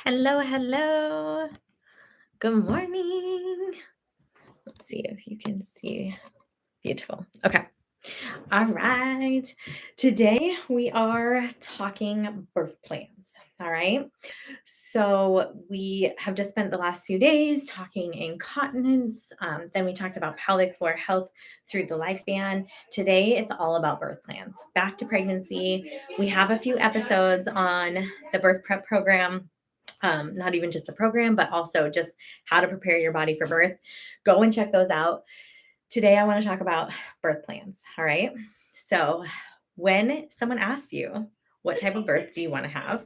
Hello, hello. Good morning. Let's see if you can see. Beautiful. Okay. All right. Today we are talking birth plans. All right. So we have just spent the last few days talking incontinence. Then we talked about pelvic floor health through the lifespan. Today it's all about birth plans. Back to pregnancy. We have a few episodes on the birth prep program, not even just the program, but also just how to prepare your body for birth. Go and check those out. Today, I want to talk about birth plans. All right. So, when someone asks you, what type of birth do you want to have?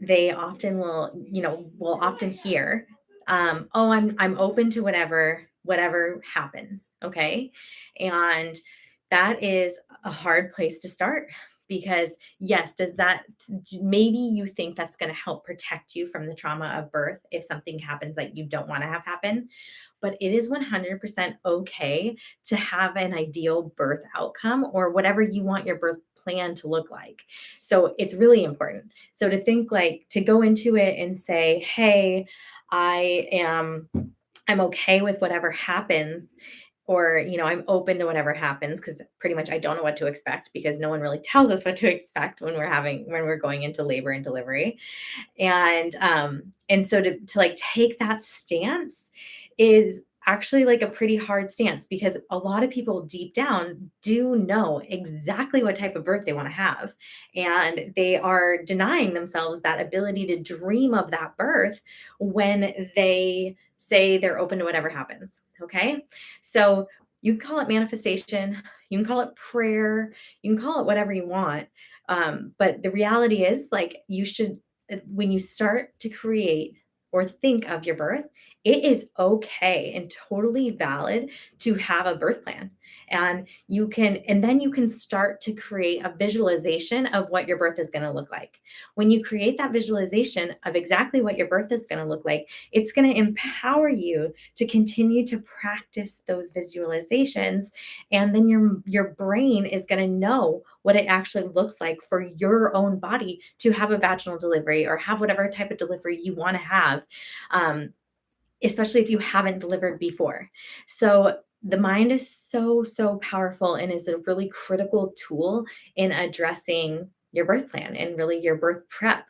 They often will often hear, oh, I'm open to whatever happens. Okay. And that is a hard place to start because yes, does that maybe you think that's going to help protect you from the trauma of birth if something happens that you don't want to have happen, but it is 100% okay to have an ideal birth outcome or whatever you want your birth plan to look like. So it's really important. So to think like to go into it and say, "Hey, I am I'm okay with whatever happens," or I'm open to whatever happens, because pretty much I don't know what to expect because no one really tells us what to expect when we're going into labor and delivery. And so to like take that stance is actually like a pretty hard stance, because a lot of people deep down do know exactly what type of birth they want to have, and they are denying themselves that ability to dream of that birth when they say they're open to whatever happens. Okay. So you can call it manifestation, you can call it prayer, you can call it whatever you want. But the reality is, like, when you start to create or think of your birth, it is okay and totally valid to have a birth plan. And then you can start to create a visualization of what your birth is going to look like. When you create that visualization of exactly what your birth is going to look like, it's going to empower you to continue to practice those visualizations. And then your brain is going to know what it actually looks like for your own body to have a vaginal delivery or have whatever type of delivery you want to have, um, especially if you haven't delivered before. So the mind is so, so powerful and is a really critical tool in addressing your birth plan and really your birth prep.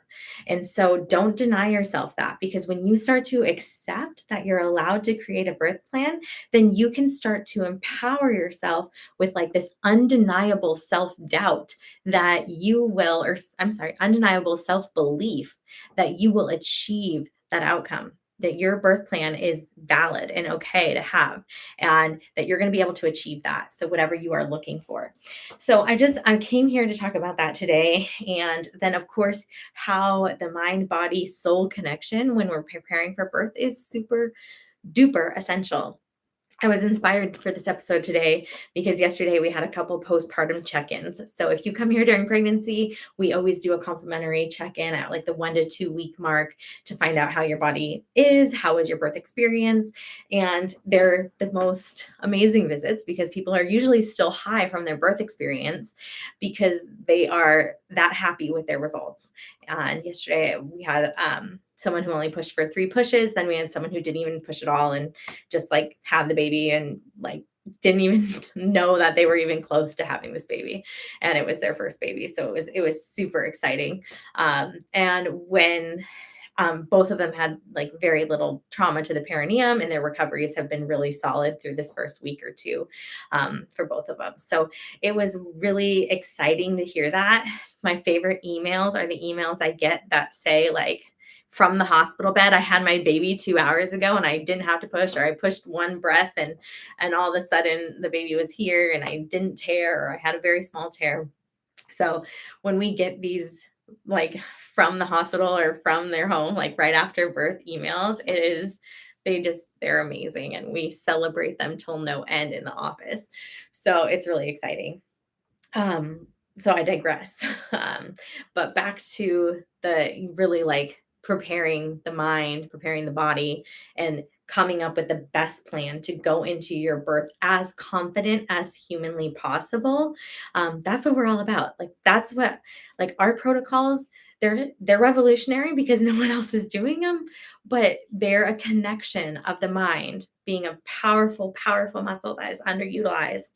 And so don't deny yourself that, because when you start to accept that you're allowed to create a birth plan, then you can start to empower yourself with like this undeniable self doubt that you will, or I'm sorry, undeniable self belief that you will achieve that outcome, that your birth plan is valid and okay to have, and that you're going to be able to achieve that. So whatever you are looking for. So I came here to talk about that today. And then of course, how the mind body soul connection when we're preparing for birth is super duper essential. I was inspired for this episode today because yesterday we had a couple postpartum check-ins. So if you come here during pregnancy, we always do a complimentary check-in at like the 1 to 2 week mark to find out how your body is, how was your birth experience. And they're the most amazing visits because people are usually still high from their birth experience because they are that happy with their results. And yesterday we had someone who only pushed for 3 pushes. Then we had someone who didn't even push at all and just like had the baby and like didn't even know that they were even close to having this baby, and it was their first baby, so it was super exciting. And when both of them had like very little trauma to the perineum, and their recoveries have been really solid through this first week or two, for both of them. So it was really exciting to hear that. My favorite emails are the emails I get that say like, from the hospital bed, I had my baby 2 hours ago and I didn't have to push, or I pushed one breath and all of a sudden the baby was here and I didn't tear, or I had a very small tear. So when we get these like from the hospital or from their home, like right after birth emails, they're amazing, and we celebrate them till no end in the office. So it's really exciting. Um, so I digress. But back to the really like preparing the mind, preparing the body, and coming up with the best plan to go into your birth as confident as humanly possible. That's what we're all about. Like, that's what, like, our protocols. they're revolutionary because no one else is doing them, but they're a connection of the mind being a powerful, powerful muscle that is underutilized.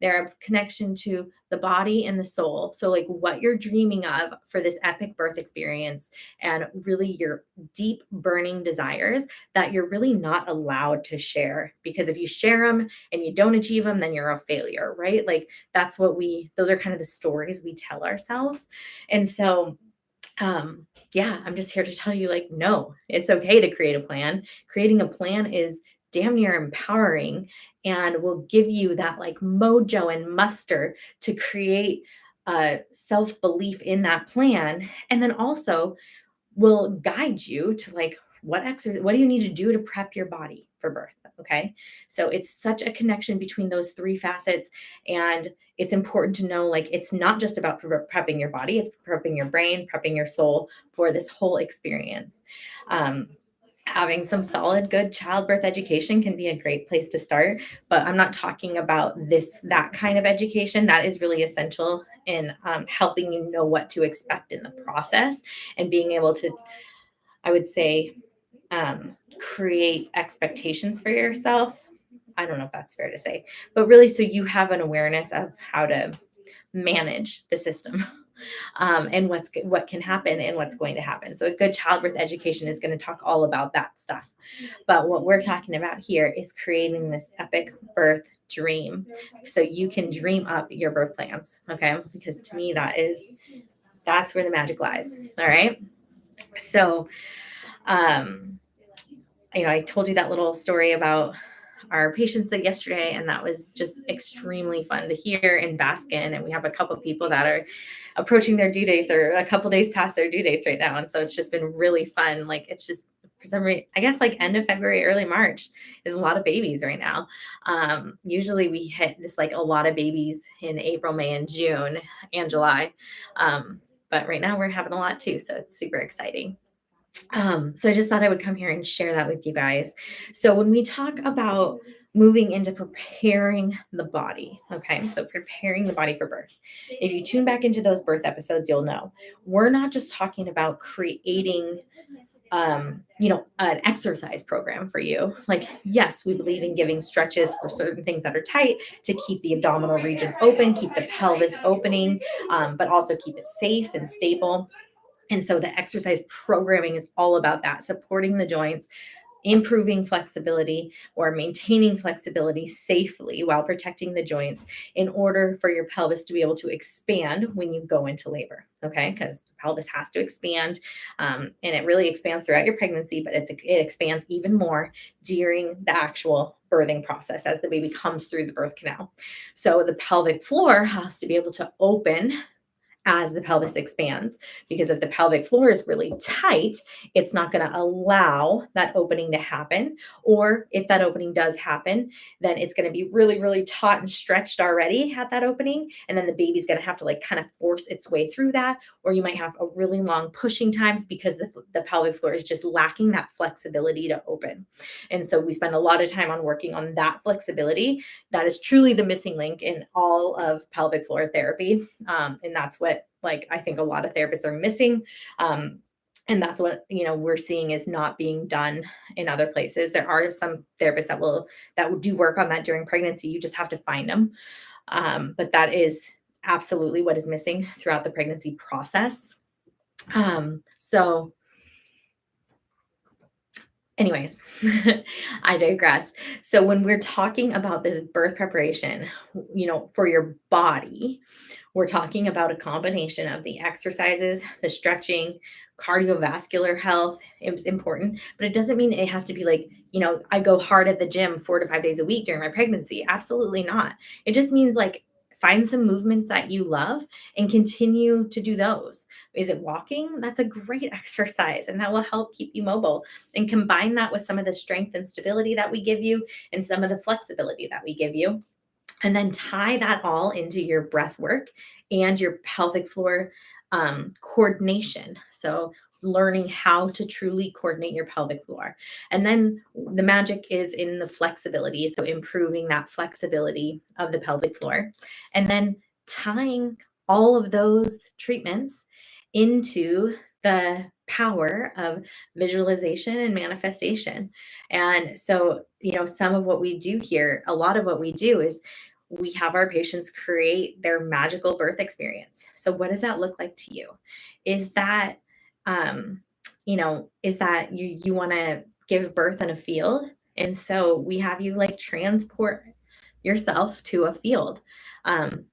They're a connection to the body and the soul. So, like what you're dreaming of for this epic birth experience, and really your deep burning desires that you're really not allowed to share. Because if you share them and you don't achieve them, then you're a failure, right? Like those are kind of the stories we tell ourselves. And so, yeah, I'm just here to tell you, like, no, it's okay to create a plan. Creating a plan is damn near empowering and will give you that like mojo and muster to create self belief in that plan. And then also will guide you to like what do you need to do to prep your body for birth. Okay, so it's such a connection between those three facets, and it's important to know like it's not just about prepping your body, it's prepping your brain, prepping your soul for this whole experience. um, Having some solid good childbirth education can be a great place to start, but I'm not talking about that kind of education. That is really essential in helping you know what to expect in the process, and being able to, I would say, create expectations for yourself. I don't know if that's fair to say, but really, so you have an awareness of how to manage the system, and what can happen and what's going to happen. So, a good childbirth education is going to talk all about that stuff. But what we're talking about here is creating this epic birth dream, so you can dream up your birth plans. Okay, because to me, that's where the magic lies. All right, so. Um, I told you that little story about our patients that yesterday, and that was just extremely fun to hear and bask in. And we have a couple of people that are approaching their due dates, or a couple days past their due dates right now. And so it's just been really fun. Like it's just for some reason, I guess like end of February, early March is a lot of babies right now. Usually we hit this like a lot of babies in April, May, and June and July. But right now we're having a lot too. So it's super exciting. So I just thought I would come here and share that with you guys. So when we talk about moving into preparing the body, okay, so preparing the body for birth. If you tune back into those birth episodes, you'll know we're not just talking about creating an exercise program for you. Like, yes, we believe in giving stretches for certain things that are tight to keep the abdominal region open, keep the pelvis opening, but also keep it safe and stable. And so the exercise programming is all about that, supporting the joints, improving flexibility or maintaining flexibility safely while protecting the joints in order for your pelvis to be able to expand when you go into labor. Okay, because the pelvis has to expand, and it really expands throughout your pregnancy, but it expands even more during the actual birthing process as the baby comes through the birth canal. So the pelvic floor has to be able to open as the pelvis expands. Because if the pelvic floor is really tight, it's not going to allow that opening to happen. Or if that opening does happen, then it's going to be really, really taut and stretched already at that opening. And then the baby's going to have to like kind of force its way through that. Or you might have a really long pushing times because the pelvic floor is just lacking that flexibility to open. And so we spend a lot of time on working on that flexibility. That is truly the missing link in all of pelvic floor therapy. And that's what like I think a lot of therapists are missing. And that's what we're seeing is not being done in other places. There are some therapists that will do work on that during pregnancy. You just have to find them. But that is absolutely what is missing throughout the pregnancy process. So anyways, I digress. So when we're talking about this birth preparation, for your body, we're talking about a combination of the exercises, the stretching, cardiovascular health is important, but it doesn't mean it has to be like, I go hard at the gym 4 to 5 days a week during my pregnancy. Absolutely not. It just means like find some movements that you love and continue to do those. Is it walking? That's a great exercise and that will help keep you mobile. And combine that with some of the strength and stability that we give you and some of the flexibility that we give you, and then tie that all into your breath work and your pelvic floor coordination. So learning how to truly coordinate your pelvic floor. And then the magic is in the flexibility. So improving that flexibility of the pelvic floor. And then tying all of those treatments into the power of visualization and manifestation. And so, some of what we do here, a lot of what we do is we have our patients create their magical birth experience. So, what does that look like to you? Is that, um, is that you want to give birth in a field? And so we have you like transport yourself to a field. Um,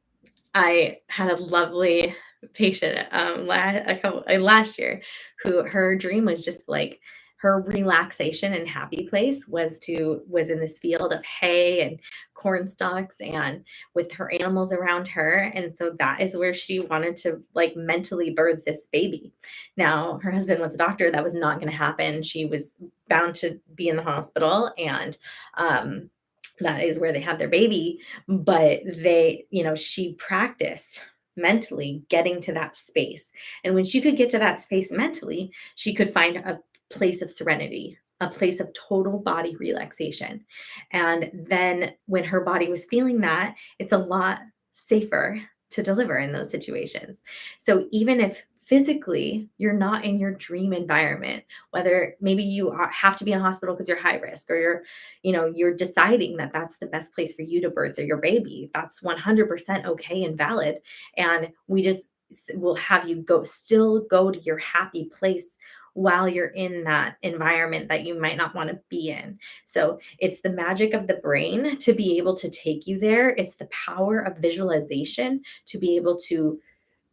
I had a lovely patient last year who her dream was just like her relaxation and happy place was in this field of hay and corn stalks and with her animals around her. And so that is where she wanted to like mentally birth this baby. Now her husband was a doctor. That was not going to happen. She was bound to be in the hospital, and that is where they had their baby. But she practiced mentally getting to that space. And when she could get to that space mentally, she could find a place of serenity, a place of total body relaxation. And then when her body was feeling that, it's a lot safer to deliver in those situations. So even if physically you're not in your dream environment, whether maybe have to be in a hospital because you're high risk, or you're deciding that that's the best place for you to birth or your baby, that's 100% okay and valid. And we just will have you still go to your happy place while you're in that environment that you might not want to be in. So it's the magic of the brain to be able to take you there. It's the power of visualization to be able to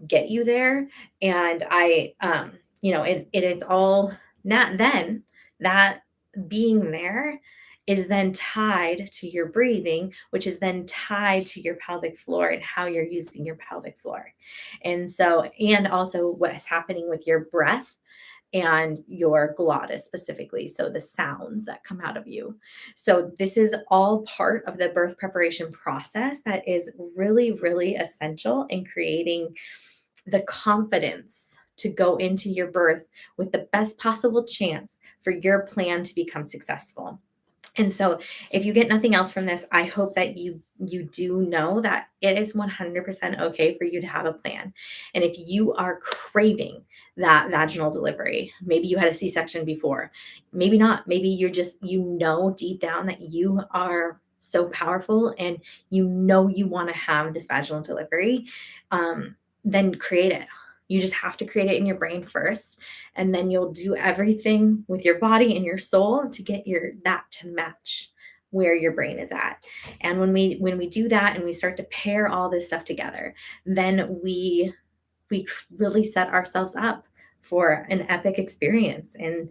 get you there. And it's all not then that being there is then tied to your breathing, which is then tied to your pelvic floor and how you're using your pelvic floor. And so, and also what's happening with your breath and your glottis specifically. So the sounds that come out of you. So this is all part of the birth preparation process that is really, really essential in creating the confidence to go into your birth with the best possible chance for your plan to become successful. And so if you get nothing else from this, I hope that you do know that it is 100% okay for you to have a plan. And if you are craving that vaginal delivery, maybe you had a C-section before, maybe not, maybe you're just deep down that you are so powerful and you want to have this vaginal delivery, then create it. You just have to create it in your brain first, and then you'll do everything with your body and your soul to get that to match where your brain is at. And when we do that and we start to pair all this stuff together, then we really set ourselves up for an epic experience. And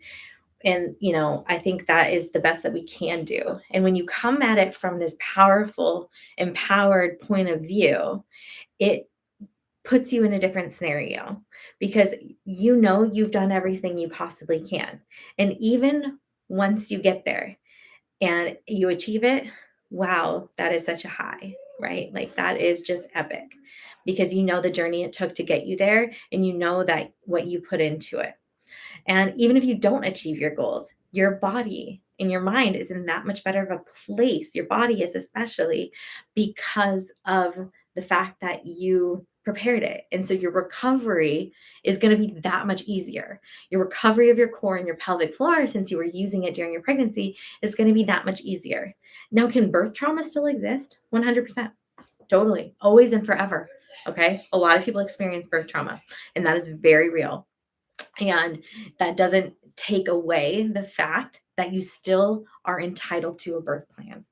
I think that is the best that we can do. And when you come at it from this powerful, empowered point of view, it puts you in a different scenario because you've done everything you possibly can. And even once you get there and you achieve it, wow, that is such a high, right? Like that is just epic because the journey it took to get you there, and that what you put into it. And even if you don't achieve your goals, your body and your mind is in that much better of a place. Your body is, especially because of the fact that you prepared it. And so your recovery is going to be that much easier. Your recovery of your core and your pelvic floor, since you were using it during your pregnancy, is going to be that much easier. Now, can birth trauma still exist? 100%. Totally. Always and forever. Okay. A lot of people experience birth trauma, and that is very real. And that doesn't take away the fact that you still are entitled to a birth plan.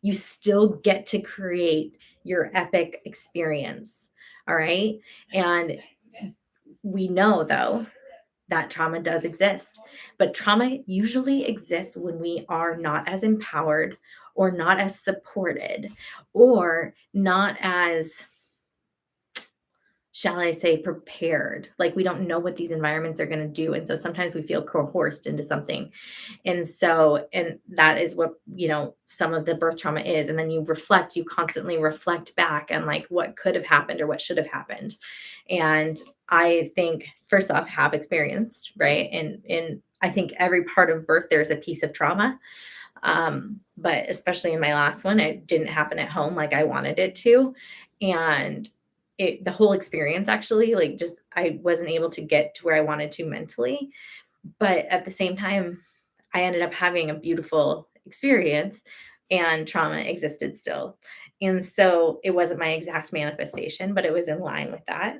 You still get to create your epic experience. All right. And we know, though, that trauma does exist, but trauma usually exists when we are not as empowered or not as supported or not as, shall I say, prepared. Like we don't know what these environments are going to do. And so sometimes we feel coerced into something. And that is what, some of the birth trauma is. And then you constantly reflect back on like what could have happened or what should have happened. And I think, first off, have experienced, right? And I think every part of birth, there's a piece of trauma. But especially in my last one, it didn't happen at home like I wanted it to. And the whole experience actually, like, just I wasn't able to get to where I wanted to mentally, but at the same time, I ended up having a beautiful experience and trauma existed still. And so it wasn't my exact manifestation, but it was in line with that.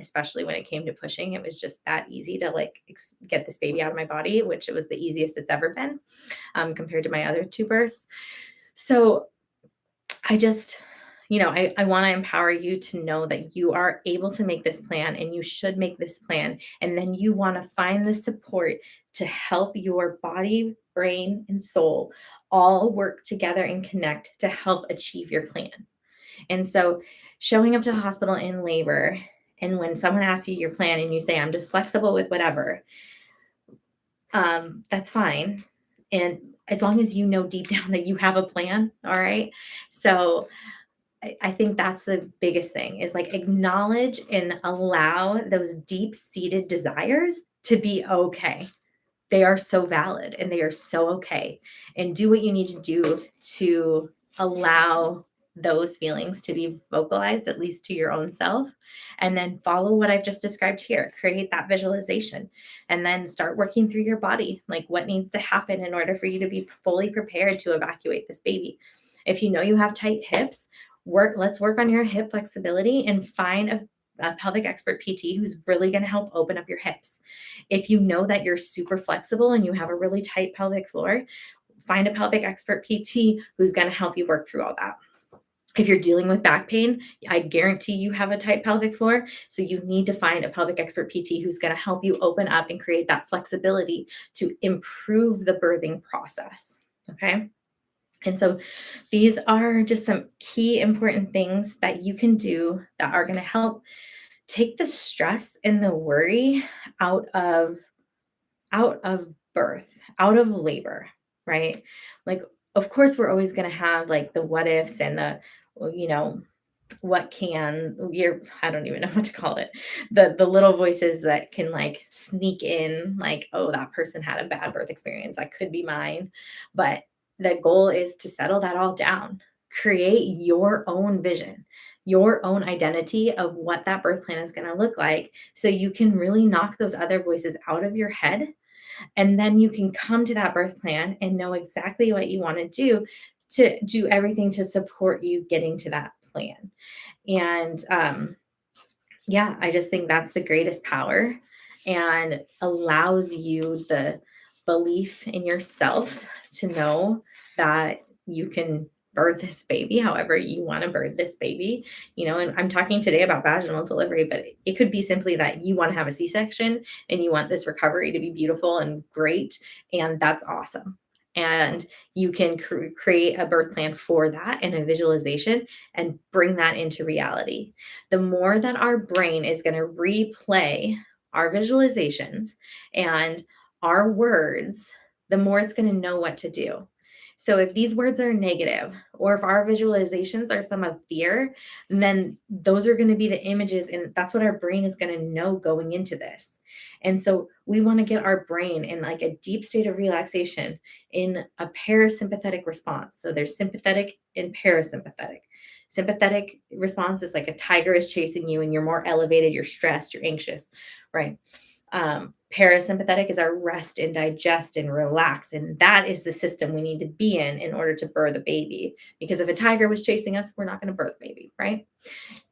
Especially when it came to pushing, it was just that easy to like get this baby out of my body, which it was the easiest it's ever been, compared to my other two births. So I just, I want to empower you to know that you are able to make this plan and you should make this plan. And then you want to find the support to help your body, brain, and soul all work together and connect to help achieve your plan. And so showing up to the hospital in labor, and when someone asks you your plan and you say, I'm just flexible with whatever, that's fine. And as long as you know deep down that you have a plan, all right? So I think that's the biggest thing is like acknowledge and allow those deep seated desires to be okay. They are so valid and they are so okay. And do what you need to do to allow those feelings to be vocalized, at least to your own self. And then follow what I've just described here. Create that visualization and then start working through your body. Like what needs to happen in order for you to be fully prepared to evacuate this baby. If you know you have tight hips, let's work on your hip flexibility and find a pelvic expert PT who's really going to help open up your hips. If you know that you're super flexible and you have a really tight pelvic floor, find a pelvic expert PT who's going to help you work through all that. If you're dealing with back pain, I guarantee you have a tight pelvic floor. So you need to find a pelvic expert PT who's going to help you open up and create that flexibility to improve the birthing process. Okay. And so these are just some key important things that you can do that are going to help take the stress and the worry out of birth, out of labor, right? Like, of course, we're always going to have like the what ifs and the, well, what can you're I don't even know what to call it. The little voices that can like sneak in, like, oh, that person had a bad birth experience. That could be mine. But the goal is to settle that all down. Create your own vision, your own identity of what that birth plan is going to look like so you can really knock those other voices out of your head and then you can come to that birth plan and know exactly what you want to do everything to support you getting to that plan. And yeah, I just think that's the greatest power and allows you the belief in yourself to know that you can birth this baby however you want to birth this baby. And I'm talking today about vaginal delivery, but it could be simply that you want to have a C-section and you want this recovery to be beautiful and great, and that's awesome. And you can create a birth plan for that and a visualization and bring that into reality. The more that our brain is going to replay our visualizations and our words, the more it's going to know what to do. So if these words are negative, or if our visualizations are some of fear, then those are going to be the images, and that's what our brain is going to know going into this. And so we want to get our brain in like a deep state of relaxation in a parasympathetic response. So there's sympathetic and parasympathetic. Sympathetic response is like a tiger is chasing you and you're more elevated, you're stressed, you're anxious, right? Parasympathetic is our rest and digest and relax. And that is the system we need to be in order to birth a baby. Because if a tiger was chasing us, we're not going to birth a baby, right?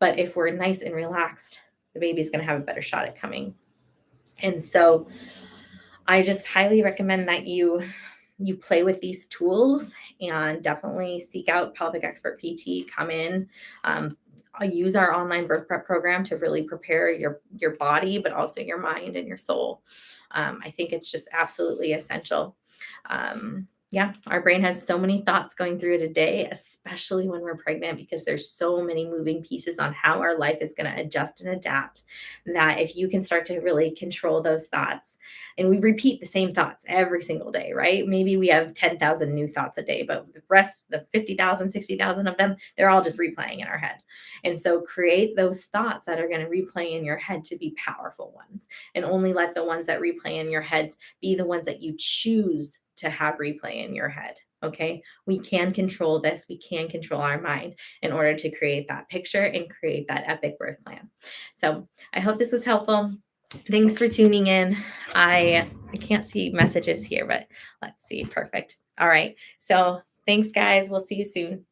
But if we're nice and relaxed, the baby's going to have a better shot at coming. And so I just highly recommend that you play with these tools and definitely seek out pelvic expert PT, come in. I'll use our online birth prep program to really prepare your body, but also your mind and your soul. I think it's just absolutely essential. Yeah, our brain has so many thoughts going through it a day, especially when we're pregnant, because there's so many moving pieces on how our life is going to adjust and adapt, that if you can start to really control those thoughts, and we repeat the same thoughts every single day, right? Maybe we have 10,000 new thoughts a day, but the rest, the 50,000, 60,000 of them, they're all just replaying in our head. And so create those thoughts that are going to replay in your head to be powerful ones, and only let the ones that replay in your head be the ones that you choose to have replay in your head. Okay. We can control this. We can control our mind in order to create that picture and create that epic birth plan. So I hope this was helpful. Thanks for tuning in. I can't see messages here, but let's see. Perfect. All right. So thanks, guys. We'll see you soon.